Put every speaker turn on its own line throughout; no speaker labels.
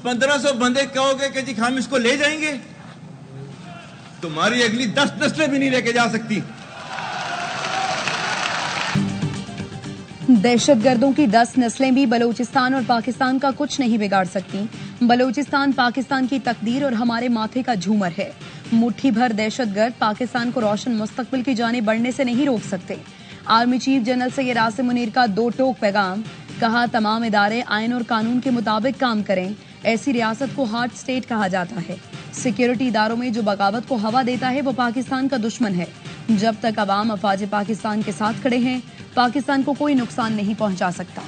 1500 बंदे कहोगे कि जी हम इसको ले जाएंगे, तुम्हारी अगली 10 नस्लें भी नहीं लेके जा सकती।
दहशतगर्दों की 10 नस्लें भी बलूचिस्तान और पाकिस्तान का कुछ नहीं बिगाड़ सकती। बलूचिस्तान पाकिस्तान की तकदीर और हमारे माथे का झूमर है। मुट्ठी भर दहशतगर्द पाकिस्तान को रोशन मुस्तकबिल की जानिब बढ़ने से नहीं रोक सकते। Army chief general Syed Asim Munir का 2 टोक पैगाम। कहा, तमाम इदारे आइन और कानून के मुताबिक काम करें। ऐसी रियासत को हार्ट स्टेट कहा जाता है। सिक्योरिटी इदारों में जो बगावत को हवा देता है वो पाकिस्तान का दुश्मन है। जब तक अवाम अफवाज पाकिस्तान के साथ खड़े हैं, पाकिस्तान को कोई नुकसान नहीं पहुंचा सकता।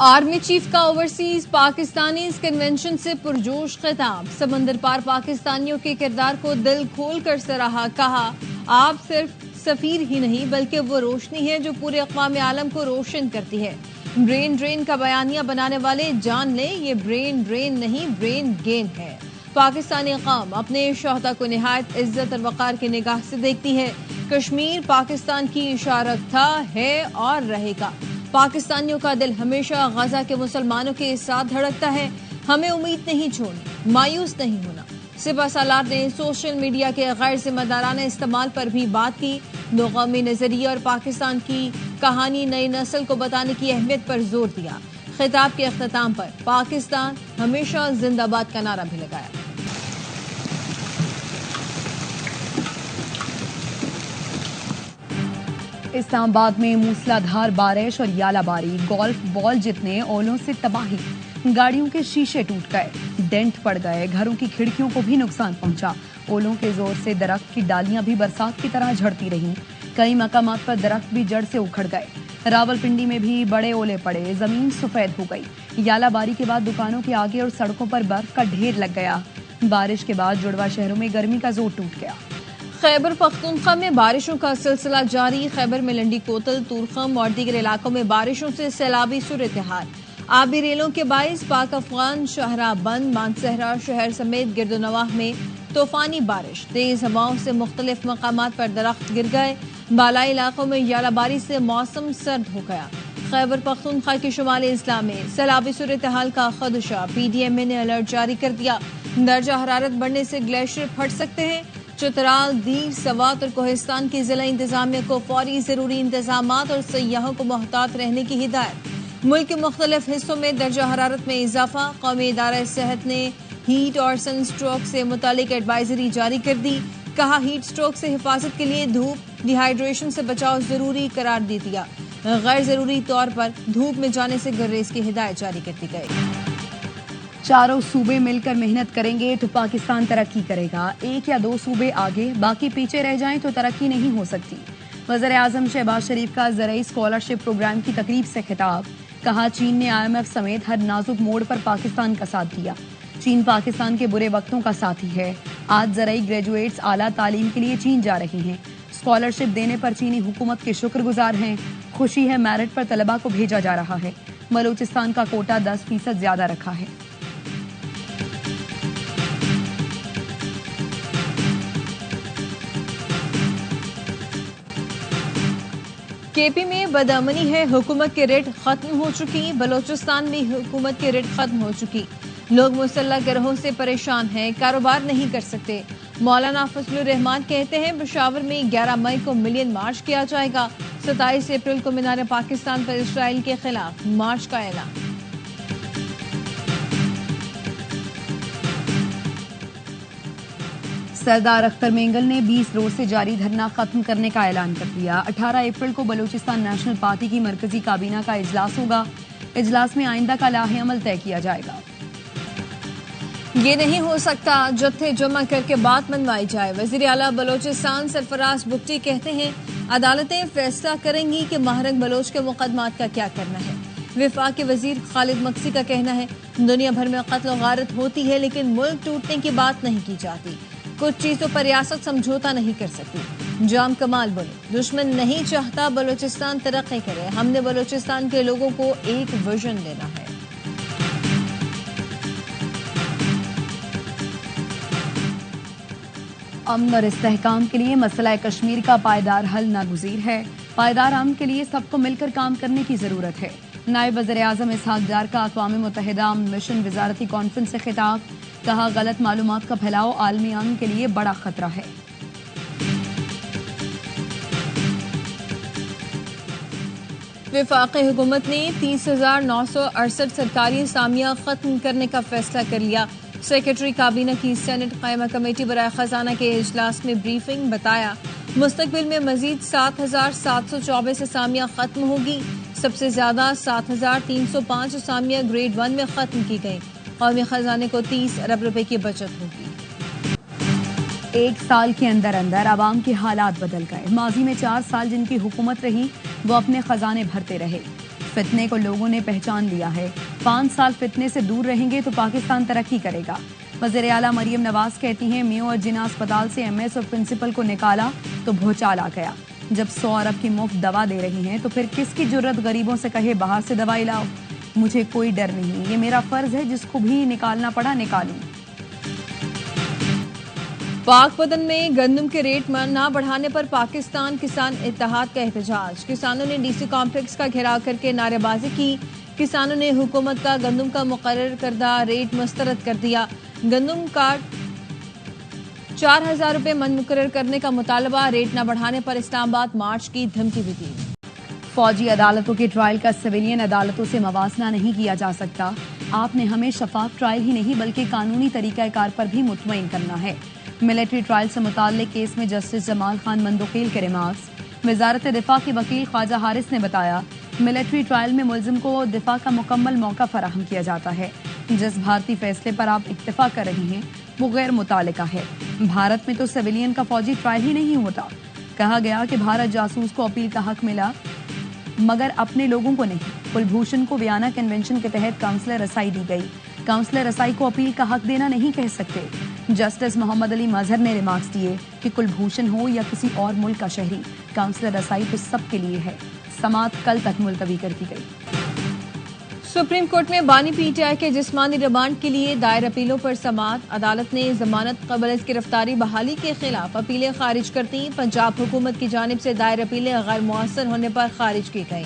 आर्मी चीफ का ओवरसीज पाकिस्तानी कन्वेंशन से पुरजोश खिताब। समंदर पार पाकिस्तानियों के किरदार को दिल खोल कर सराहा। कहा, आप सिर्फ सफीर ही नहीं बल्कि वो रोशनी है जो पूरे अक़वाम आलम को रोशन करती है। ब्रेन ड्रेन का बयानिया बनाने वाले जान लें, ये ब्रेन ड्रेन नहीं ब्रेन गेन है। पाकिस्तानी कौम अपने शोहदा को निहायत इज्जत और वक़ार की निगाह से देखती है। कश्मीर पाकिस्तान की इशारत था, है और रहेगा। पाकिस्तानियों का दिल हमेशा गजा के मुसलमानों के साथ धड़कता है। हमें उम्मीद नहीं छोड़नी, मायूस नहीं होना। सिपा सालार ने सोशल मीडिया के गैर जिम्मेदाराना इस्तेमाल पर भी बात की। दो कौमी नजरिया और पाकिस्तान की कहानी नई नस्ल को बताने की अहमियत पर जोर दिया। खिताब के अख्ताम पर पाकिस्तान हमेशा जिंदाबाद का नारा भी लगाया।
इस्लामाबाद में मूसलाधार बारिश और यालाबारी, गोल्फ बॉल जितने ओलों से तबाही। गाड़ियों के शीशे टूट गए, डेंट पड़ गए, घरों की खिड़कियों को भी नुकसान पहुंचा। ओलों के जोर से दरख्त की डालियां भी बरसात की तरह झड़ती रहीं। कई मकामात पर दरख्त भी जड़ से उखड़ गए। रावलपिंडी में भी बड़े ओले पड़े, जमीन सफेद हो गई। यालाबारी के बाद दुकानों के आगे और सड़कों पर बर्फ का ढेर लग गया। बारिश के बाद जुड़वा शहरों में गर्मी का जोर टूट गया।
खैबर पख्तूनख्वा में बारिशों का सिलसिला जारी। खैबर में लंडी कोतल, तूरखम और दीगर इलाकों में बारिशों से सैलाबी सूरत-ए-हाल। आबी रेलों के बाइस पाक अफगान शाहराह बंद। मानसहरा शहर समेत गिरदोनवाह में तूफानी बारिश, तेज हवाओं से मुख्तलिफ मकामात पर दरख्त गिर गए। बालाई इलाकों में यालाबारी से मौसम सर्द हो गया। खैबर पख्तूनख्वा के शुमाली इजला में सैलाबी सूरत-ए-हाल का खदशा। PDMA ने अलर्ट जारी कर दिया। दर्जा हरारत बढ़ने से ग्लेशियर फट सकते हैं। चित्राल, दीव, सवात और कोहिस्तान की जिला इंतजामिया को फौरी जरूरी इंतजामात और सयाहों को मोहतात रहने की हिदायत। मुल्क के मुख्तलिफ हिस्सों में दर्जा हरारत में इजाफा। कौमी इदारा सेहत ने हीट और सन स्ट्रोक से मुतालिक एडवाइजरी जारी कर दी। कहा, हीट स्ट्रोक से हिफाजत के लिए धूप, डिहाइड्रेशन से बचाव जरूरी करार दे दिया। गैर जरूरी तौर पर धूप में जाने से गुरेज की हिदायत जारी कर दी गई।
चारों सूबे मिलकर मेहनत करेंगे तो पाकिस्तान तरक्की करेगा। एक या दो सूबे आगे, बाकी पीछे रह जाएं तो तरक्की नहीं हो सकती। वज़ीर-ए-आज़म शहबाज शरीफ का ज़राई स्कॉलरशिप प्रोग्राम की तकरीब से खिताब। कहा, चीन ने IMF समेत हर नाजुक मोड़ पर पाकिस्तान का साथ दिया। चीन पाकिस्तान के बुरे वक्तों का साथी है। आज ज़राई ग्रेजुएट्स आला तालीम के लिए चीन जा रहे हैं। स्कॉलरशिप देने पर चीनी हुकूमत के शुक्रगुजार हैं। खुशी है, मेरिट पर तलबा को भेजा जा रहा है। बलूचिस्तान का कोटा 10% ज्यादा रखा है।
KP में बदअमनी है, हुकूमत की रेट खत्म हो चुकी। बलोचिस्तान में हुकूमत की रेट खत्म हो चुकी। लोग मुसल्लह गिरोहों से परेशान हैं, कारोबार नहीं कर सकते। मौलाना फजलुर रहमान कहते हैं, पेशावर में 11 मई को मिलियन मार्च किया जाएगा। 27 अप्रैल को मीनार पाकिस्तान पर इसराइल के खिलाफ मार्च का ऐलान।
सरदार अख्तर मेंगल ने 20 रोज से जारी धरना खत्म करने का ऐलान कर दिया। 18 अप्रैल को बलूचिस्तान नेशनल पार्टी की मरकजी काबीना का इजलास होगा। इजलास में आइंदा का लाहे-अमल तय किया जाएगा।
ये नहीं हो सकता, जत्थे जमा करके बात मनवाई जाए। वजीर आला बलोचिस्तान सरफराज बुगटी कहते हैं, अदालतें फैसला करेंगी कि महरंग बलोच के मुकदमात का क्या करना है। विफाक के वजीर खालिद मक्सी का कहना है, दुनिया भर में कत्ल गारत होती है लेकिन मुल्क टूटने की बात नहीं की जाती। कुछ चीजों पर रियासत समझौता नहीं कर सकती। जाम कमाल बोले, दुश्मन नहीं चाहता बलूचिस्तान तरक्की करे। हमने बलूचिस्तान के लोगों को एक विजन देना है।
अमन और इस्तेहकाम के लिए मसला कश्मीर का पायदार हल नागुज़ीर है। पायदार अमन के लिए सबको मिलकर काम करने की जरूरत है। نائب وزیر اعظم اسحاق ڈار کا اقوام متحدہ مشن وزارتی کانفرنس سے خطاب، کہا غلط معلومات کا پھیلاؤ عالمی امن کے لیے بڑا خطرہ ہے۔
وفاقی حکومت نے 30,968 سرکاری اسامیہ ختم کرنے کا فیصلہ کر لیا۔ سیکرٹری کابینہ کی سینٹ قائمہ کمیٹی برائے خزانہ کے اجلاس میں بریفنگ، بتایا مستقبل میں مزید 7,724 اسامیہ ختم ہوگی۔ سب سے زیادہ 7,305 اسامیہ گریڈ 1 میں ختم کی گئی۔ قومی خزانے کو 30 ارب روپے کی بچت ہوگی۔
ایک سال کے اندر عوام کے حالات بدل گئے۔ ماضی میں 4 سال جن کی حکومت رہی وہ اپنے خزانے بھرتے رہے، فتنے کو لوگوں نے پہچان لیا ہے۔ 5 سال فتنے سے دور رہیں گے تو پاکستان ترقی کرے گا۔ وزیر اعلیٰ مریم نواز کہتی ہیں میو اور جناح اسپتال سے ایم ایس اور پرنسپل کو نکالا تو بھوچال آ گیا۔ جب 100 ارب کی مفت دوا دے رہی ہیں تو پھر کس کی جرت غریبوں سے کہے باہر سے دوائی لاؤ؟ مجھے کوئی ڈر نہیں، یہ میرا فرض ہے، جس کو بھی نکالنا پڑا نکالوں۔
پاک بدن میں گندم کے ریٹ نہ بڑھانے پر پاکستان کسان اتحاد کا احتجاج۔ کسانوں نے ڈی سی کمپلیکس کا گھیراؤ کر کے نعرے بازی کی۔ کسانوں نے حکومت کا گندم کا مقرر کردہ ریٹ مسترد کر دیا۔ گندم کا 4,000 روپے من مقرر کرنے کا مطالبہ، ریٹ نہ بڑھانے پر اسلام آباد مارچ کی دھمکی بھی دی۔
فوجی عدالتوں کے ٹرائل کا سویلین عدالتوں سے موازنہ نہیں کیا جا سکتا۔ آپ نے ہمیں شفاف ٹرائل ہی نہیں بلکہ قانونی طریقہ کار پر بھی مطمئن کرنا ہے۔ ملٹری ٹرائل سے متعلق کیس میں جسٹس جمال خان مندوقیل کے ریمارکس۔ وزارت دفاع کے وکیل خواجہ حارث نے بتایا ملٹری ٹرائل میں ملزم کو دفاع کا مکمل موقع فراہم کیا جاتا ہے۔ جس بھارتی فیصلے پر آپ اکتفا کر رہے ہیں وہ غیر متعلقہ ہے۔ بھارت میں تو سویلین کا فوجی ٹرائل ہی نہیں ہوتا۔ کہا گیا کہ بھارت جاسوس کو اپیل کا حق ملا مگر اپنے لوگوں کو نہیں۔ کلبھوشن کو ویانا کنونشن کے تحت کاؤنسلر رسائی دی گئی۔ کاؤنسلر رسائی کو اپیل کا حق دینا نہیں کہہ سکتے۔ جسٹس محمد علی مظہر نے ریمارکس دیے کہ کلبھوشن ہو یا کسی اور ملک کا شہری، کاؤنسلر رسائی تو سب کے لیے ہے۔ سماعت کل تک ملتوی کر دی گئی۔
سپریم کورٹ میں بانی پی ٹی آئی کے جسمانی ریمانڈ کے لیے دائر اپیلوں پر سماعت۔ عدالت نے ضمانت قبل از گرفتاری بحالی کے خلاف اپیلیں خارج کرتی۔ پنجاب حکومت کی جانب سے دائر اپیلیں غیر مؤثر ہونے پر خارج کی گئی۔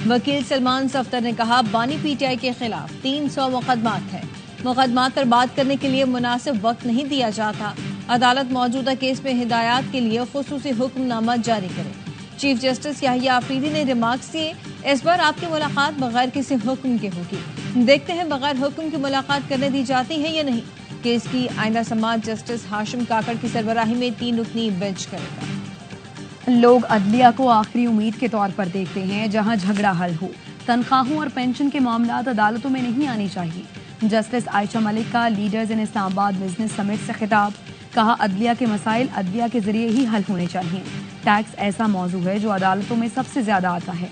وکیل سلمان صفدر نے کہا بانی پی ٹی آئی کے خلاف 300 مقدمات ہیں، مقدمات پر بات کرنے کے لیے مناسب وقت نہیں دیا جاتا۔ عدالت موجودہ کیس میں ہدایات کے لیے خصوصی حکم نامہ جاری کرے۔ چیف جسٹس یحییٰ آفریدی نے ریمارکس دیے اس بار آپ کی ملاقات بغیر کسی حکم کے ہوگی، دیکھتے ہیں بغیر حکم کی ملاقات کرنے دی جاتی ہے یا نہیں۔ کیس کی آئندہ سماعت جسٹس ہاشم کاکڑ کی سربراہی میں 3 رکنی بینچ کرے گا۔
لوگ عدلیہ کو آخری امید کے طور پر دیکھتے ہیں جہاں جھگڑا حل ہو۔ تنخواہوں اور پینشن کے معاملات عدالتوں میں نہیں آنی چاہیے۔ جسٹس عائشہ ملک کا لیڈرز ان اسلام آباد بزنس سمٹ سے خطاب، کہا عدلیہ کے مسائل عدلیہ کے ذریعے ہی حل ہونے چاہیے۔ ٹیکس ایسا موضوع ہے جو عدالتوں میں سب سے زیادہ آتا ہے۔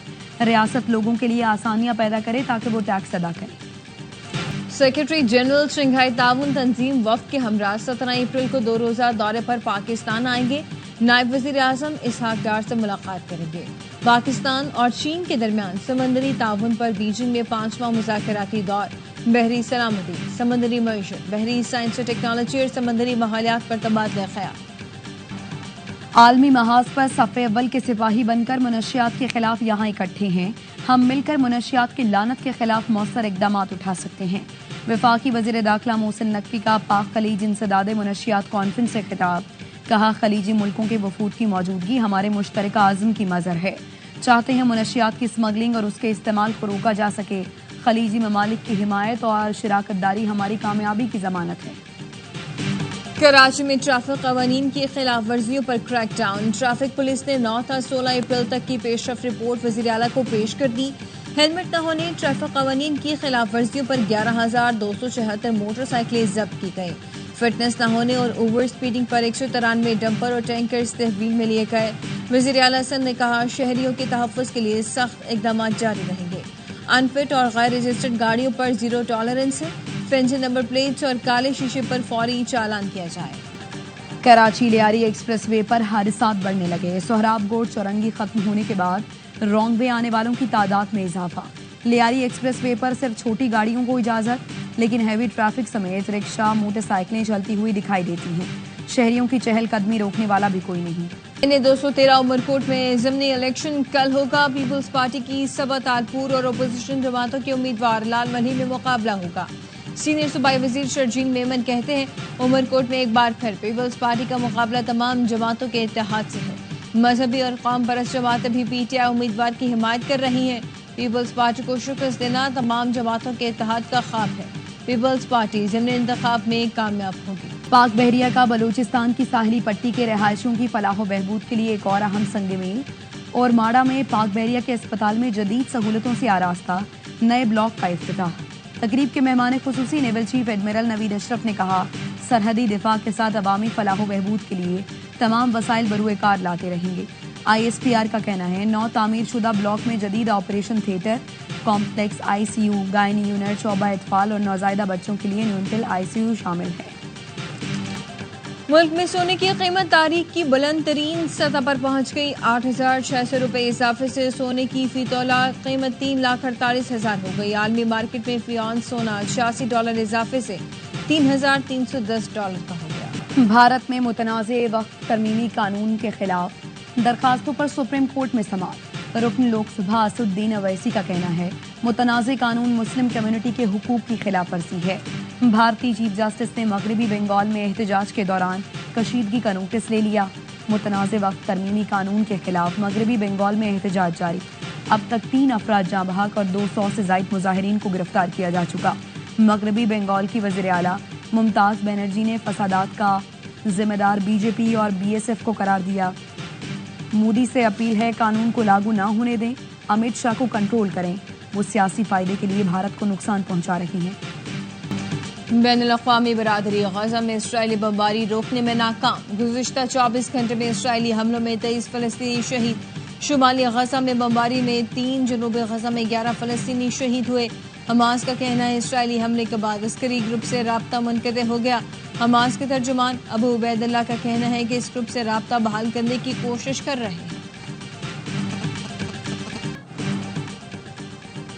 ریاست لوگوں کے لیے آسانیاں پیدا کرے تاکہ وہ ٹیکس ادا کریں۔
سیکرٹری جنرل شنگھائی تعاون تنظیم وفد کے ہمراہ 17 اپریل کو 2 روزہ دورے پر پاکستان آئیں گے۔ نائب وزیر اعظم اسحاق ڈار سے ملاقات کریں گے۔ پاکستان اور چین کے درمیان سمندری تعاون پر بیجنگ میں 5واں مذاکراتی دور، بحری سلامتی، سمندری معیشت، بحری سائنس و ٹیکنالوجی اور سمندری ماحولیات پر تبادلہ خیال۔
عالمی محاذ پر صف اول کے سپاہی بن کر منشیات کے خلاف یہاں اکٹھے ہیں۔ ہم مل کر منشیات کی لعنت کے خلاف مؤثر اقدامات اٹھا سکتے ہیں۔ وفاقی وزیر داخلہ محسن نقوی کا پاک خلیج انسداد منشیات کانفرنس سے خطاب، کہا خلیجی ملکوں کے وفود کی موجودگی ہمارے مشترکہ عزم کی مظہر ہے۔ چاہتے ہیں منشیات کی اسمگلنگ اور اس کے استعمال کو روکا جا سکے۔ خلیجی ممالک کی حمایت اور شراکت داری ہماری کامیابی کی ضمانت ہے۔
کراچی میں ٹریفک قوانین کی خلاف ورزیوں پر کریک ڈاؤن۔ ٹریفک پولیس نے 9 تا 16 اپریل تک کی پیش رفت رپورٹ وزیر اعلیٰ کو پیش کر دی۔ ہیلمٹ نہ ہونے، ٹریفک قوانین کی خلاف ورزیوں پر 11,276 موٹر سائیکلیں ضبط کی گئی۔ فٹنس نہ ہونے اور اوور سپیڈنگ پر 193 ڈمپر اور ٹینکرز تحویل میں لیے گئے۔ وزیر اعلیٰ سندھ نے کہا شہریوں کے تحفظ کے لیے سخت اقدامات جاری رہیں گے۔ انفٹ اور غیر رجسٹرڈ گاڑیوں پر 0 ٹالرنس ہے۔ فینسی نمبر پلیٹس اور کالے شیشے پر فوری چالان کیا جائے۔
کراچی لیاری ایکسپریس وے پر حادثات بڑھنے لگے۔ سہراب گوڑ چورنگی ختم ہونے کے بعد رانگ وے آنے والوں کی تعداد میں اضافہ۔ لیاری ایکسپریس وے پر صرف چھوٹی گاڑیوں کو اجازت، لیکن ہیوی ٹریفک سمیت رکشہ، موٹر سائیکلیں چلتی ہوئی دکھائی دیتی ہیں۔ شہریوں کی چہل قدمی روکنے والا بھی کوئی نہیں۔
213 उमरकोट में ज़िमनी इलेक्शन कल होगा। पीपल्स पार्टी की सबा तालपुर और अपोजिशन जमातों के उम्मीदवार लाल मली में मुकाबला होगा। सीनियर सूबाई वजीर शर्जील मेमन कहते हैं, उमरकोट में एक बार फिर पीपल्स पार्टी का मुकाबला तमाम जमातों के इत्तेहाद से है। मजहबी और कौम परस्त जमातें भी पीटीआई उम्मीदवार की हिमायत कर रही हैं। पीपल्स पार्टी को शिकस्त देना तमाम जमातों के इत्तेहाद का ख्वाब है। पीपल्स पार्टी ज़िमनी इंतखाब में कामयाब होगी।
पाक बहरिया का बलूचिस्तान की साहली पट्टी के रहायशियों की फलाह व बहबूद के लिए एक और अहम संग-ए-मील। और माड़ा में पाक बहरिया के अस्पताल में जदीद सहूलतों से आरास्ता नए ब्लॉक का इफ्तिताह। तकरीब के मेहमान खुसूसी naval chief admiral Naveed Ashraf ने कहा, सरहदी दिफा के साथ अवामी फलाह व बहबूद के लिए तमाम वसाइल बरूए कार लाते रहेंगे। ISPR का कहना है, 9 तामीर शुदा ब्लॉक में जदीद operation theatre, complex ICU, gynae unit, शोबा इत्फाल और नौज़ायदा बच्चों के लिए न्यूनतल ICU शामिल है।
मुल्क में सोने की कीमत तारीख की बुलंद तरीन सतह पर पहुंच गई। 8,600 रुपए इजाफे से सोने की फी तोला कीमत 3,48,000 हो गई। आलमी मार्केट में फी ऑन सोना $86 इजाफे से $3,310 का हो गया।
भारत में मुतनाज़े वक्त तरमीमी कानून के खिलाफ दरखास्तों पर सुप्रीम कोर्ट में समाअत। रुकन लोकसभा असुद्दीन अवैसी का कहना है, मुतनाज़े कानून मुस्लिम कम्युनिटी के हुकूक की खिलाफ वर्जी है। भारतीय चीफ जस्टिस ने मगरबी बंगाल में एहतजाज के दौरान कशीदगी का नोटिस ले लिया। मुतनाज़े वक्त तरमीमी कानून के खिलाफ मगरबी बंगाल में एहतजाज जारी। अब तक 3 अफराद जाँ बहक और 200 से ज़ायद मुजाहिरीन को गिरफ्तार किया जा चुका। मगरबी बंगाल की वज़ीर आला मुमताज़ बनर्जी ने फसादात का जिम्मेदार BJP और BSF को करार दिया। मोदी से अपील है, कानून को लागू ना होने दें, अमित शाह को कंट्रोल करें, वो सियासी फायदे के लिए भारत को नुकसान पहुंचा रही हैं।
बैनुल-अक़वामी बरादरी गजा में इसराइली बमबारी रोकने में नाकाम। गुज़िश्ता 24 घंटे में इसराइली हमलों में 23 फलस्तीनी शहीद। शुमाली गजा में बमबारी में 3, जनूबी गजा में 11 फलस्तीनी शहीद हुए। हमास का कहना है, इसराइली हमले के बाद अस्करी ग्रुप से राब्ता मुनक़ते हो गया। हमास के तर्जुमान अबू उबैदुल्लाह का कहना है कि इस ग्रुप से राब्ता बहाल करने की कोशिश कर रहे हैं।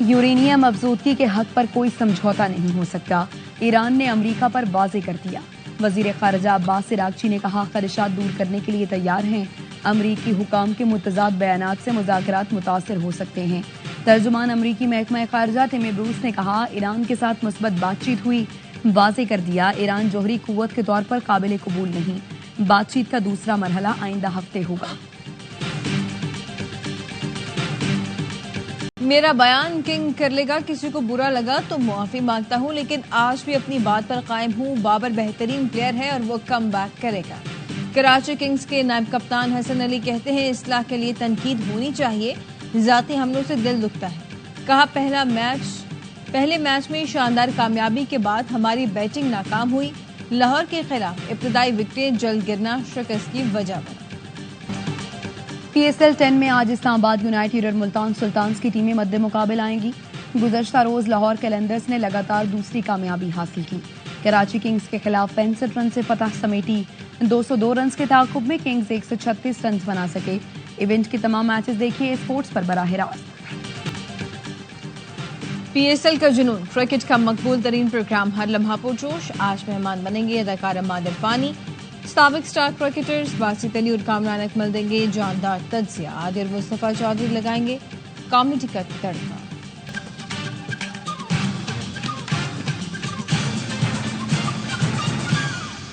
यूरेनियम अफजूदगी के हक पर कोई समझौता नहीं हो सकता, ईरान ने अमरीका पर वाज़े कर दिया। वज़ीर ख़ारिजा अब्बास इराक़ची ने कहा, ख़दशात दूर करने के लिए तैयार हैं। अमरीकी हुकाम के मुतज़ाद बयानात से मुज़ाकरात मुतासर हो सकते हैं। तर्जुमान अमरीकी महकमा ख़ारिजा टिम ब्रूस ने कहा, ईरान के साथ मुस्बत बातचीत हुई, वाज़े कर दिया ईरान जोहरी कुव्वत के तौर पर काबिल कबूल नहीं। बातचीत का दूसरा मरहला आइंदा हफ्ते होगा।
मेरा बयान किंग कर लेगा, किसी को बुरा लगा तो मुआफी मांगता हूँ, लेकिन आज भी अपनी बात पर कायम हूँ। बाबर बेहतरीन प्लेयर है और वो कम बैक करेगा। कराची किंग्स के नायब कप्तान हसन अली कहते हैं, इस्लाह के लिए तनकीद होनी चाहिए, ज़ाती हमलों से दिल दुखता है। कहा, पहले मैच में शानदार कामयाबी के बाद हमारी बैटिंग नाकाम हुई। लाहौर के खिलाफ इब्तदाई विकेट जल्द गिरना शिकस्त की वजह बना।
PSL 10 में आज इस्लामाबाद यूनाइटेड और मुल्तान सुल्तान्स की टीमें मद्दे मुकाबल आएंगी। गुज़श्ता रोज लाहौर कैलेंडर्स ने लगातार दूसरी कामयाबी हासिल की। कराची किंग्स के खिलाफ 65 रन से फतह समेटी। 202 रन के ताक़ुब में किंग्स 136 रन बना सके। इवेंट के तमाम मैचेस देखिए स्पोर्ट्स पर बराह रास्त।
PSL का जुनून, क्रिकेट का मकबूल तरीन प्रोग्राम हर लम्हा पुरजोश। आज मेहमान बनेंगे अदाकार अम्माद इरफानी। साबिक स्टार क्रिकेटर्स बासित अली और कामरान अकमल देंगे जानदार तज्ज़िया। आदिर मुस्तफ़ा चौधरी लगाएंगे कॉमेडी का तड़का।